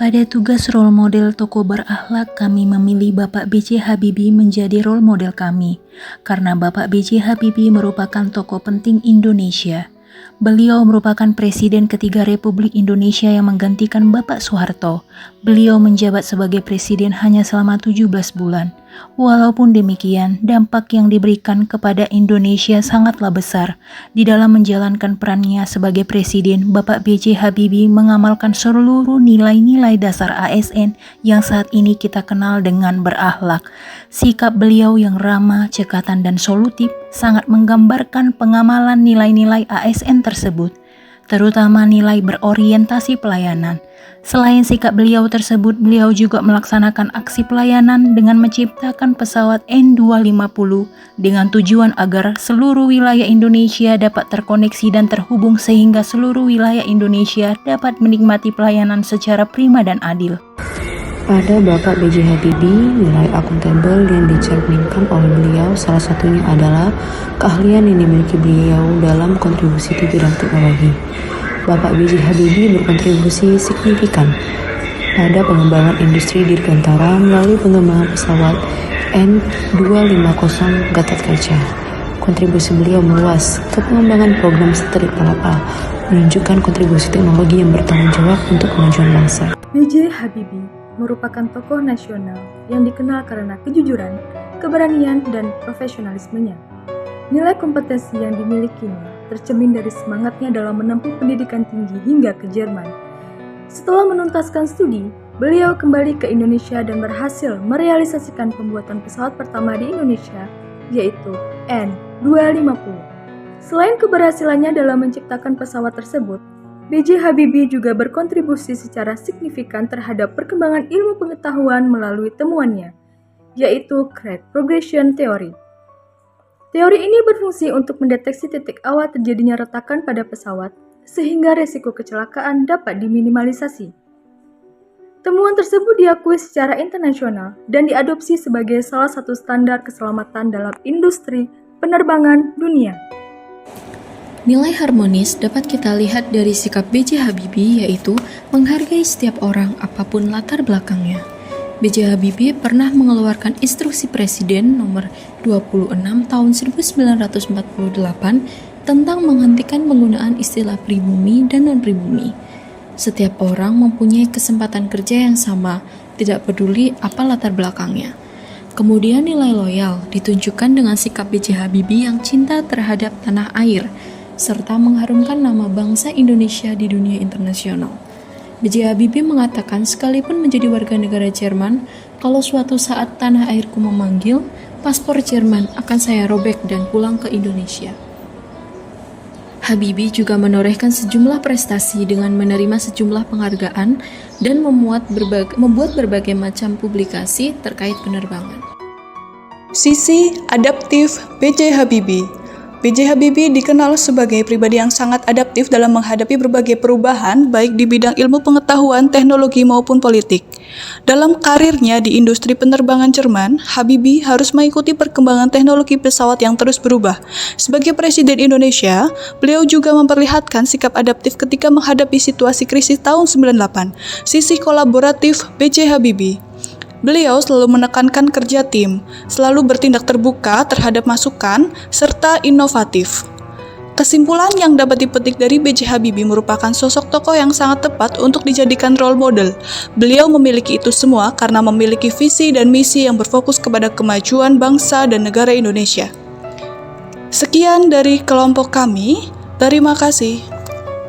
Pada tugas role model tokoh berakhlak, kami memilih Bapak B.J. Habibie menjadi role model kami, karena Bapak B.J. Habibie merupakan tokoh penting Indonesia. Beliau merupakan Presiden ketiga Republik Indonesia yang menggantikan Bapak Soeharto. Beliau menjabat sebagai Presiden hanya selama 17 bulan. Walaupun demikian, dampak yang diberikan kepada Indonesia sangatlah besar. Di dalam menjalankan perannya sebagai Presiden, Bapak B.J. Habibie mengamalkan seluruh nilai-nilai dasar ASN yang saat ini kita kenal dengan berakhlak. Sikap beliau yang ramah, cekatan, dan solutif sangat menggambarkan pengamalan nilai-nilai ASN tersebut, terutama nilai berorientasi pelayanan. Selain sikap beliau tersebut, beliau juga melaksanakan aksi pelayanan dengan menciptakan pesawat N250 dengan tujuan agar seluruh wilayah Indonesia dapat terkoneksi dan terhubung sehingga seluruh wilayah Indonesia dapat menikmati pelayanan secara prima dan adil. Pada Bapak B.J. Habibie, nilai akuntabel yang dicerminkan oleh beliau salah satunya adalah keahlian yang dimiliki beliau dalam kontribusi di bidang teknologi. Bapak B.J. Habibie berkontribusi signifikan pada pengembangan industri dirgantara melalui pengembangan pesawat N250 Gatot-Kaca. Kontribusi beliau meluas ke pengembangan program satelit Palapa, menunjukkan kontribusi teknologi yang bertanggung jawab untuk kemajuan bangsa. B.J. Habibie merupakan tokoh nasional yang dikenal karena kejujuran, keberanian, dan profesionalismenya. Nilai kompetensi yang dimilikinya tercermin dari semangatnya dalam menempuh pendidikan tinggi hingga ke Jerman. Setelah menuntaskan studi, beliau kembali ke Indonesia dan berhasil merealisasikan pembuatan pesawat pertama di Indonesia, yaitu N250. Selain keberhasilannya dalam menciptakan pesawat tersebut, B.J. Habibie juga berkontribusi secara signifikan terhadap perkembangan ilmu pengetahuan melalui temuannya, yaitu Crash Progression Theory. Teori ini berfungsi untuk mendeteksi titik awal terjadinya retakan pada pesawat, sehingga resiko kecelakaan dapat diminimalisasi. Temuan tersebut diakui secara internasional dan diadopsi sebagai salah satu standar keselamatan dalam industri penerbangan dunia. Nilai harmonis dapat kita lihat dari sikap B.J. Habibie, yaitu menghargai setiap orang apapun latar belakangnya. B.J. Habibie pernah mengeluarkan instruksi Presiden nomor 26 tahun 1948 tentang menghentikan penggunaan istilah pribumi dan non-pribumi. Setiap orang mempunyai kesempatan kerja yang sama, tidak peduli apa latar belakangnya. Kemudian nilai loyal ditunjukkan dengan sikap B.J. Habibie yang cinta terhadap tanah air, serta mengharumkan nama bangsa Indonesia di dunia internasional. B.J. Habibie mengatakan sekalipun menjadi warga negara Jerman, kalau suatu saat tanah airku memanggil, paspor Jerman akan saya robek dan pulang ke Indonesia. Habibie juga menorehkan sejumlah prestasi dengan menerima sejumlah penghargaan dan membuat berbagai macam publikasi terkait penerbangan. Sisi adaptif B.J. Habibie. B.J. Habibie dikenal sebagai pribadi yang sangat adaptif dalam menghadapi berbagai perubahan baik di bidang ilmu pengetahuan, teknologi maupun politik. Dalam karirnya di industri penerbangan Jerman, Habibie harus mengikuti perkembangan teknologi pesawat yang terus berubah. Sebagai Presiden Indonesia, beliau juga memperlihatkan sikap adaptif ketika menghadapi situasi krisis tahun 98. Sisi kolaboratif B.J. Habibie. Beliau selalu menekankan kerja tim, selalu bertindak terbuka terhadap masukan, serta inovatif. Kesimpulan yang dapat dipetik dari B.J. Habibie merupakan sosok tokoh yang sangat tepat untuk dijadikan role model. Beliau memiliki itu semua karena memiliki visi dan misi yang berfokus kepada kemajuan bangsa dan negara Indonesia. Sekian dari kelompok kami, terima kasih.